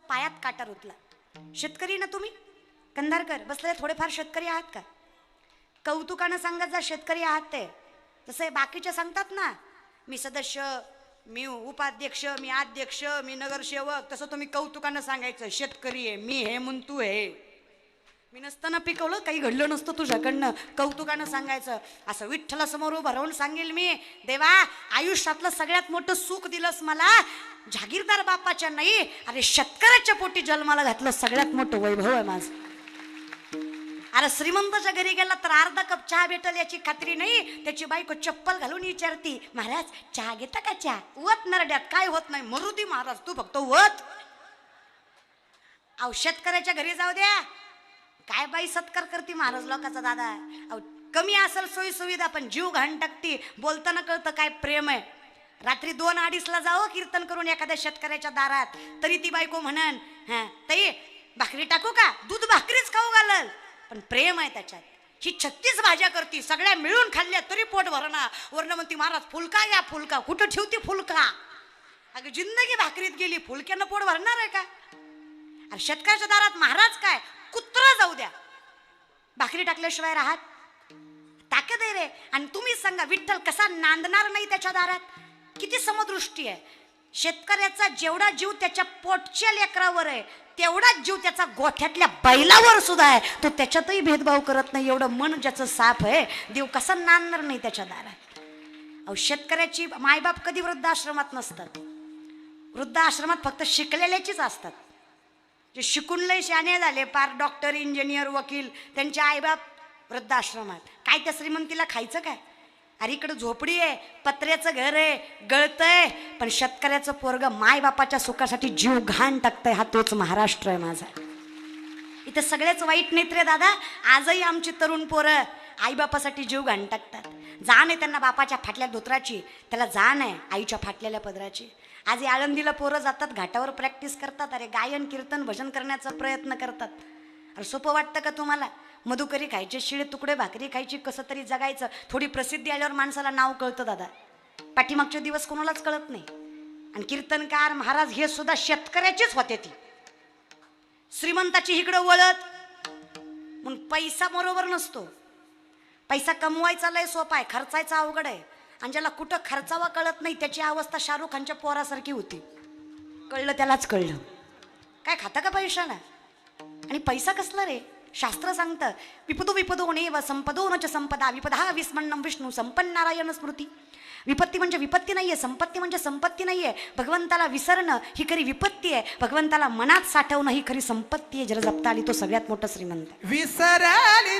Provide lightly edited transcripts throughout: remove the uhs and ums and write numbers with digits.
पायात काटा रुतला. शेतकरी ना तुम्ही कंधारकर बसले थोडेफार शेतकरी आहात का? कौतुकानं सांगत जा शेतकरी आहात ते. जसे बाकीचे सांगतात ना मी सदस्य, मी उपाध्यक्ष, मी अध्यक्ष, मी नगरसेवक, तसं तुम्ही कौतुकानं सांगायचं शेतकरी आहे मी, हे म्हणून तू हे. मी नसताना पिकवलं, काही घडलं नसतं तुझ्याकडनं, कौतुकानं सांगायचं. असं विठ्ठलासमोर उभं राहून सांगेल मी, देवा आयुष्यातलं सगळ्यात मोठं सुख दिलंस मला, जागीरदार बापाच्या नाही, अरे शेतकऱ्याच्या पोटी जन्माला घातलं, सगळ्यात मोठं वैभव आहे माझं. अरे श्रीमंताच्या घरी गेला तर अर्धा कप चहा भेटल याची खात्री नाही. त्याची बायको चप्पल घालून विचारती, महाराज चहा घेता का? चहा वत नरड्यात काय होत नाही, मरुदी महाराज तू फक्त वत. अहो शेतकऱ्याच्या घरी जाऊ द्या, काय बाई सत्कार करते महाराज लोकांचा दादा. अहो कमी असेल सोयी सुविधा पण जीव घाण टाकती, बोलताना कळतं काय प्रेम आहे. रात्री 2-2:30ला जावं कीर्तन करून एखाद्या शेतकऱ्याच्या दारात, तरी ती बायको म्हणन, हा ताई भाकरी टाकू का? दूध भाकरीच खाऊ घालल, पण प्रेम आहे त्याच्यात. ही 36 भाज्या करती, सगळ्या मिळून खाल्ल्या तरी पोट भरणा. वर्ण म्हणती महाराज फुलका या फुलका, कुठं ठेवती फुलका? अगं जिंदगी भाकरीत गेली, फुलक्यानं पोट भरणार आहे का? अरे शेतकऱ्याच्या दारात महाराज काय कुत्रा जाऊ द्या, भाकरी टाकल्याशिवाय राहत ताकद आहे रे. आणि तुम्ही सांगा विठ्ठल कसा नांदणार नाही त्याच्या दारात? किती समदृष्टी आहे. शेतकऱ्याचा जेवढा जीव त्याच्या पोटच्या लेकरावर आहे, तेवढाच जीव त्याचा गोठ्यातल्या बैलावर सुद्धा आहे. तो त्याच्यातही भेदभाव करत नाही. एवढं मन ज्याचं साफ आहे, देव कसा नांदणार नाही त्याच्या दारात? अहो शेतकऱ्याची मायबाप कधी वृद्धाश्रमात नसतात. वृद्धाश्रमात फक्त शिकलेल्याचीच असतात. जे शिकून लय शाणे झाले, पार डॉक्टर, इंजिनियर, वकील, त्यांचे आईबाप वृद्धाश्रमात. काय त्या श्रीमंतीला खायचं काय? अरे इकडं झोपडी आहे, पत्र्याचं घर आहे, गळतंय, पण शेतकऱ्याचं पोरग मायबापाच्या सुखासाठी जीव घाण टाकतंय. हा तोच महाराष्ट्र आहे माझा. इथे सगळेच वाईट नाहीत रे दादा. आजही आमची तरुण पोरं आईबापासाठी जीव घाण टाकतात. जाण आहे त्यांना बापाच्या फाटल्या धोत्राची, त्याला जाण आहे आईच्या फाटलेल्या पदराची. आज आळंदीला पोरं जातात, घाटावर प्रॅक्टिस करतात, अरे गायन कीर्तन भजन करण्याचा प्रयत्न करतात. अरे सोपं वाटतं का तुम्हाला? मधुकरी खायचे, शिळे तुकडे भाकरी खायची, कसं तरी जगायचं. थोडी प्रसिद्धी आल्यावर माणसाला नाव कळतं दादा, पाठीमागचे दिवस कोणालाच कळत नाही. आणि कीर्तनकार महाराज हे सुद्धा शेतकऱ्याचेच होते. ती श्रीमंताची इकडं वळत म्हणून पैसा बरोबर नसतो. पैसा कमवायचा लय सोपा आहे, खर्चायचा अवघड आहे. आणि ज्याला कुठं खर्चावा कळत नाही त्याची अवस्था शाहरुख खानच्या पोरासारखी होती. कळलं त्यालाच कळलं काय खाता का पैशाला. आणि पैसा कसला रे? शास्त्र सांगतं विपदो विपदो नेव संपदो न च संपदा विपदा विस्मन्नम विष्णू संपन्न नारायण स्मृती. विपत्ती म्हणजे विपत्ती नाहीये, संपत्ती म्हणजे संपत्ती नाहीये. भगवंताला विसरणं ही खरी विपत्ती आहे, भगवंताला मनात साठवणं ही खरी संपत्ती आहे. जरा जपता आली तो सगळ्यात मोठा श्रीमंत. विसरली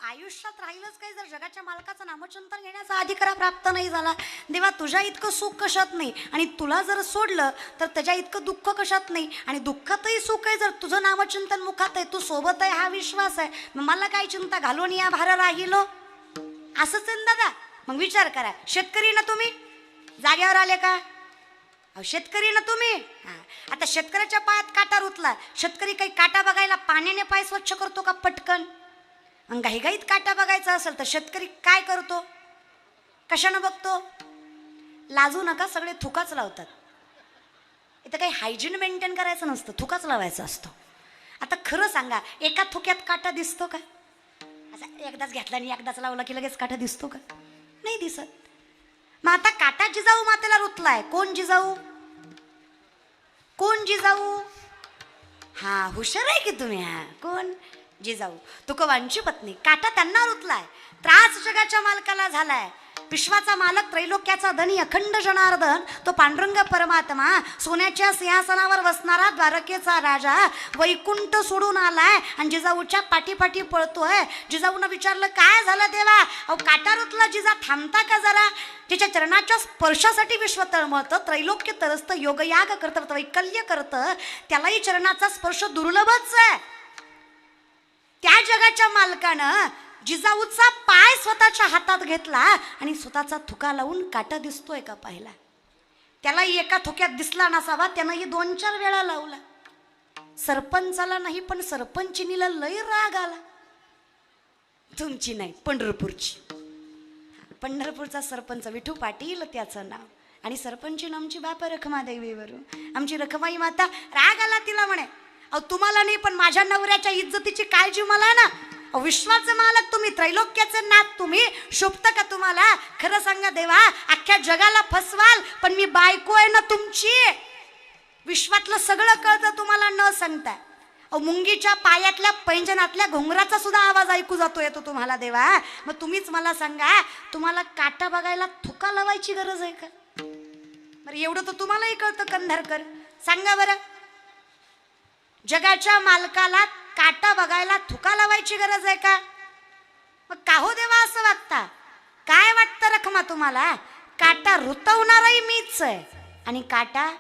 आयुष्यात राहिलंच काही जर जगाच्या मालकाचं नामचिंतन घेण्याचा अधिकार प्राप्त नाही झाला. देवा तुझ्या इतकं सुख कशात नाही, आणि तुला जर सोडलं तर त्याच्या इतकं दुःख कशात नाही. आणि दुःखातही सुख आहे जर तुझं नामचिंतन मुखात आहे, तू सोबत आहे हा विश्वास आहे. मग मला काय चिंता घालून या भार राहिलो, असंच आहे दादा. मग विचार करा, शेतकरी ना तुम्ही जाग्यावर आले का? शेतकरी ना तुम्ही, आता शेतकऱ्याच्या पायात काटा रुतला, शेतकरी काही काटा बघायला पाण्याने पाय स्वच्छ करतो का पटकन? घाईघाईत काटा बघायचा असेल तर शेतकरी काय करतो? कशानं बघतो? लाजू नका, सगळे थुकाच लावतात. इथं काही हायजीन मेंटेन करायचं नसतं, थुकाच लावायचा असतो. आता खरं सांगा, एका थुक्यात काटा दिसतो का? असं एकदाच घेतला आणि एकदाच लावला की लगेच काटा दिसतो का? नाही दिसत. मग आता काटा जिजाऊ मातेला रुतलाय. कोण जिजाऊ? कोण जिजाऊ? हा, हुशार आहे की तुम्ही. हा, कोण? जिजाऊ, तुकोबांची पत्नी. काटा त्यांना रुतलाय, त्रास जगाच्या मालकाला झालाय. विश्वाचा मालक, त्रैलोक्याचा धनी, अखंड जनार्दन, तो पांडुरंग परमात्मा, सोन्याच्या सिंहासनावर बसणारा द्वारकेचा राजा, वैकुंठ सोडून आलाय आणि जिजाऊच्या पाठीपाठी पळतोय. जिजाऊनं विचारलं, काय झालं देवा? अहो काटा रुतला, जिजा थांबता का जरा? जिच्या चरणाच्या स्पर्शासाठी विश्व तळमळतं, त्रैलोक्य तरसतं, योगयाग करतं, वैकल्य करतं, त्यालाही चरणाचा स्पर्श दुर्लभच आहे. त्या जगाच्या मालकानं जिजाऊचा पाय स्वतःच्या हातात घेतला आणि स्वतःचा थुका लावून काटा दिसतोय का पाहिला. त्यालाही एका थुक्यात दिसला नसावा, त्यानंही 2-4 वेळा लावला. सरपंचाला नाही पण सरपंचिनीला लय राग आला. तुमची नाही, पंढरपूरची. पंढरपूरचा सरपंच विठू पाटील त्याचं नाव, आणि सरपंचीन आमची बापा रखमादेवीवरून. आमची रखमाई माता, राग आला तिला म्हणे, अहो तुम्हाला नाही पण माझ्या नवऱ्याच्या इज्जतीची काळजी मला ना. विश्वाचे मालक तुम्ही, त्रैलोक्याचे नाथ तुम्ही, शोभतं का तुम्हाला? खरं सांगा देवा, अख्ख्या जगाला फसवाल पण मी बायको आहे ना तुमची. विश्वातलं सगळं कळतं तुम्हाला न सांगता. मुंगीच्या पायातल्या पैंजनातल्या घोंगराचा सुद्धा आवाज ऐकू जातो येतो तुम्हाला देवा. मग तुम्हीच मला सांगा, तुम्हाला काटा बघायला थुका लावायची गरज आहे का? बरं एवढं तर तुम्हालाही कळतं कंधारकर. सांगा बरं, जगाच्या मालकाला काटा बघायला थुका लावायची गरज आहे का? मग का हो देवा असं वागता? काय वाटतं रखमा तुम्हाला? काटा रुतवणाराही मीच आहे आणि काटा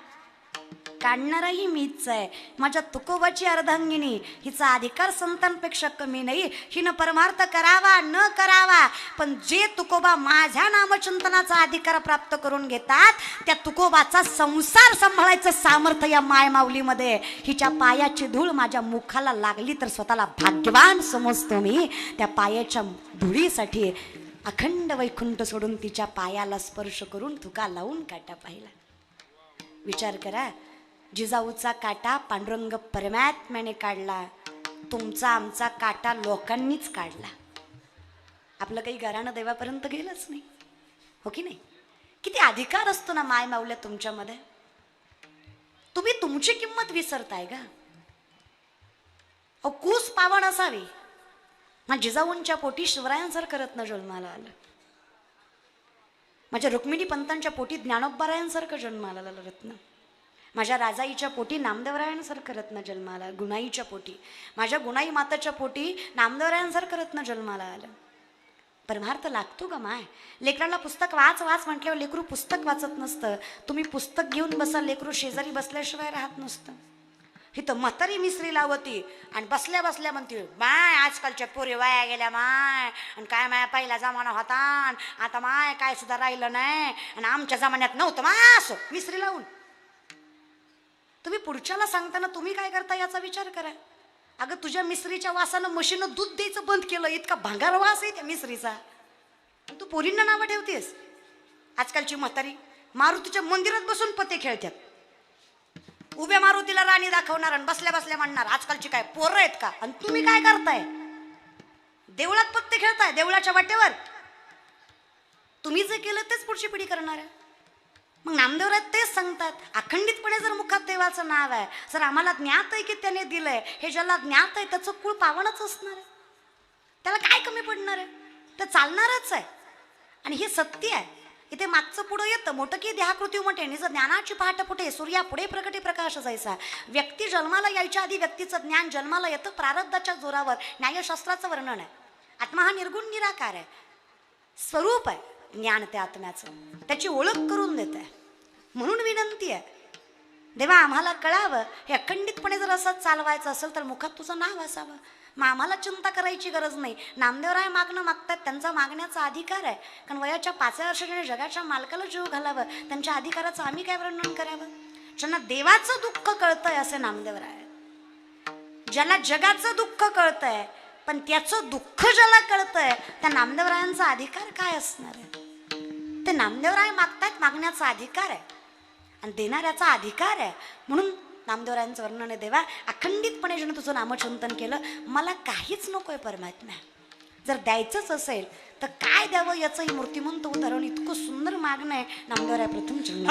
काढणाराही मीच आहे. माझ्या तुकोबाची अर्धांगिनी, हिचा अधिकार संतांपेक्षा कमी नाही. हिनं परमार्थ करावा न करावा, पण जे तुकोबा माझ्या नामचिंतनाचा अधिकार प्राप्त करून घेतात, त्या तुकोबाचा संसार सांभाळायचं सामर्थ्य या माय माऊलीमध्ये. हिच्या पायाची धूळ माझ्या मुखाला लागली तर स्वतःला भाग्यवान समजतो मी. त्या पायाच्या धुळीसाठी अखंड वैकुंठ सोडून तिच्या पायाला स्पर्श करून थुका लावून काटा पाहिला. विचार करा, जिजाऊचा काटा पांडुरंग परमात्म्याने काढला, तुमचा आमचा काटा लोकांनीच काढला. आपलं काही घराणं देवापर्यंत गेलंच नाही, हो की नाही? किती अधिकार असतो ना माय माऊल्या तुमच्यामध्ये. तुम्ही तुमची किंमत विसरताय का? कूस पावण असावी. मग जिजाऊंच्या पोटी शिवरायांसारखं रत्न जन्माला आलं. माझ्या रुक्मिणी पंतांच्या पोटी ज्ञानोबारायांसारखं जन्माला आलं रत्न. माझ्या राजाईच्या पोटी नामदेवरायांसारखं रत्न जन्माला. गुणाईच्या पोटी, माझ्या गुणाई माताच्या पोटी नामदेवरायांसारखं रत्न जन्माला आलं. परमार्थ लागतो का माय? लेकराला पुस्तक वाच वाच म्हटल्यावर लेकरू पुस्तक वाचत नसतं. तुम्ही पुस्तक घेऊन बसा, लेकरू शेजारी बसल्याशिवाय राहत नसतं. हिथं म्हातारी मिसरी लावती आणि बसल्या बसल्या म्हणते, माय आजकालच्या पोरी वाया गेल्या माय, आणि काय माय पहिला जमाना होता आता माय काय सुद्धा राहिलं नाही, आणि आमच्या जमान्यात नव्हतं माय. असं मिसरी लावून तुम्ही पुढच्याला सांगताना तुम्ही काय करता याचा विचार करा. अगं तुझ्या मिसरीच्या वासानं म्हशीनं दूध द्यायचं बंद केलं, इतका भांगार वास आहे त्या मिसरीचा, तू पोरींना नावं ठेवतेस. आजकालची म्हातारी मारुतीच्या मंदिरात बसून पते खेळतात. उभ्या मारुतीला राणी दाखवणार आणि बसल्या बसल्या म्हणणार आजकालची काय पोरं आहेत का? आणि तुम्ही काय करताय? देवळात पत्ते खेळताय, देवळाच्या वाटेवर. तुम्ही जे केलं तेच पुढची पिढी करणार आहे. मग नामदेवराय तेच सांगतात, अखंडितपणे जर मुखात देवाचं नाव आहे, जर आम्हाला ज्ञात आहे की त्याने दिलंय, हे ज्याला ज्ञात आहे त्याचं कुळ पावनच असणार आहे. त्याला काय कमी पडणार आहे? तर चालणारच आहे. आणि हे सत्य आहे. इथे मागचं पुढं येतं, मोठं की देहाकृती मोठे, निज ज्ञानाची पहाट पुढे, सूर्या पुढे प्रकटी प्रकाश जायचा. व्यक्ती जन्माला यायच्या आधी व्यक्तीचं ज्ञान जन्माला येतं प्रारब्धाच्या जोरावर. न्यायशास्त्राचं वर्णन आहे. आत्मा हा निर्गुण निराकार आहे, स्वरूप आहे ज्ञान त्या आत्म्याचं, त्याची ओळख करून देत आहे. म्हणून विनंती आहे, देवा आम्हाला कळावं, हे अखंडितपणे जर असंच चालवायचं असेल तर मुखात तुझं नाव असावं. मग आम्हाला चिंता करायची गरज नाही. नामदेवराय मागणं मागतात, त्यांचा मागण्याचा अधिकार आहे. कारण वयाच्या 5व्या वर्षाने जगाच्या मालकाला जीव घालावं, त्यांच्या अधिकाराचं आम्ही काय वर्णन करावं? ज्यांना देवाचं दुःख कळतंय असे नामदेवराय आहेत. ज्याला जगाचं दुःख कळतंय पण त्याचं दुःख ज्याला कळतंय त्या नामदेवरायांचा अधिकार काय असणार आहे? ते नामदेवराय मागतायत, मागण्याचा अधिकार आहे आणि देणाऱ्याचा अधिकार आहे. म्हणून नामदेवरायांचं वर्णन आहे, देवा अखंडितपणे ज्यानं तुझं नामचिंतन केलं, मला काहीच नकोय परमात्म्या. जर द्यायचंच असेल तर काय द्यावं याचं ही मूर्तिमंत उदाहरण इतकं सुंदर मागणं आहे. नामदेवराय प्रथम चरण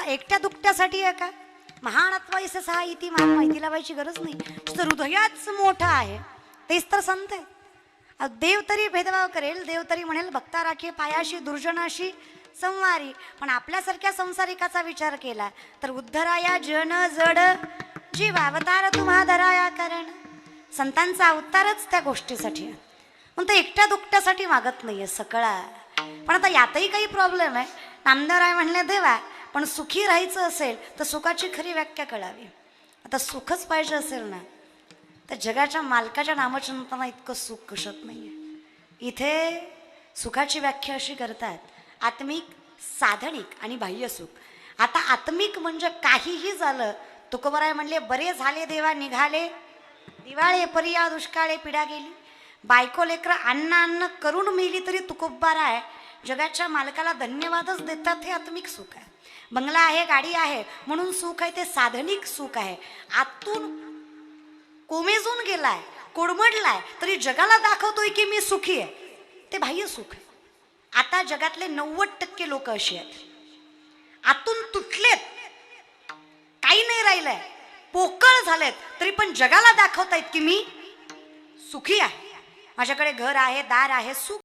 एकट्या दुकट्यासाठी आहे का? महानत्वाईस सहा इति माहिती लावायची गरज नाही. तुझं हृदयाच मोठं आहे, तेच तर संत आहे. देव तरी भेदभाव करेल, देव तरी म्हणेल भक्ता राखे पायाशी दुर्जनाशी संवारी, पण आपल्यासारख्या संसारिकाचा विचार केला तर उद्धराया जन जड जीव अवतार तुम्हा धराया कारण. संतांचा अवतारच त्या गोष्टीसाठी आहे. म्हणून ते एकट्या दुकट्यासाठी मागत नाहीये सकळा. पण आता यातही काही प्रॉब्लेम आहे. नामदेवराय म्हणले देवा पण सुखी राहायचं असेल तर सुखाची खरी व्याख्या कळावी. आता सुखच पाहिजे असेल ना तर जगाच्या मालकाच्या नामचिंतनाला इतकं सुख कशत नाहीये. इथे सुखाची व्याख्या अशी करतात आत्मिक, साधनिक आणि बाह्य सुख. आता आत्मिक म्हणजे काहीही झालं, तुकोबराय म्हणले बरे झाले देवा निघाले दिवाळे परिया दुष्काळे पिढा गेली. बायको लेकर अन्न करून मेली तरी तुकोबाराय जगाच्या मालकाला धन्यवादच देतात. हे आत्मिक सुख आहे. बंगला आहे, गाडी आहे म्हणून सुख आहे, ते साधनिक सुख आहे. आतून कोमेजून गेलाय, कोडमडलाय तरी जगाला दाखवतोय की मी सुखी आहे, ते बाह्य सुख आहे. आता जगातले 90% लोक अशी आहेत, आतून तुटलेत, काही नाही राहिलंय, पोकळ झालेत, तरी पण जगाला दाखवतायत की मी सुखी आहे. माझ्याकडे घर आहे, दार आहे, सुख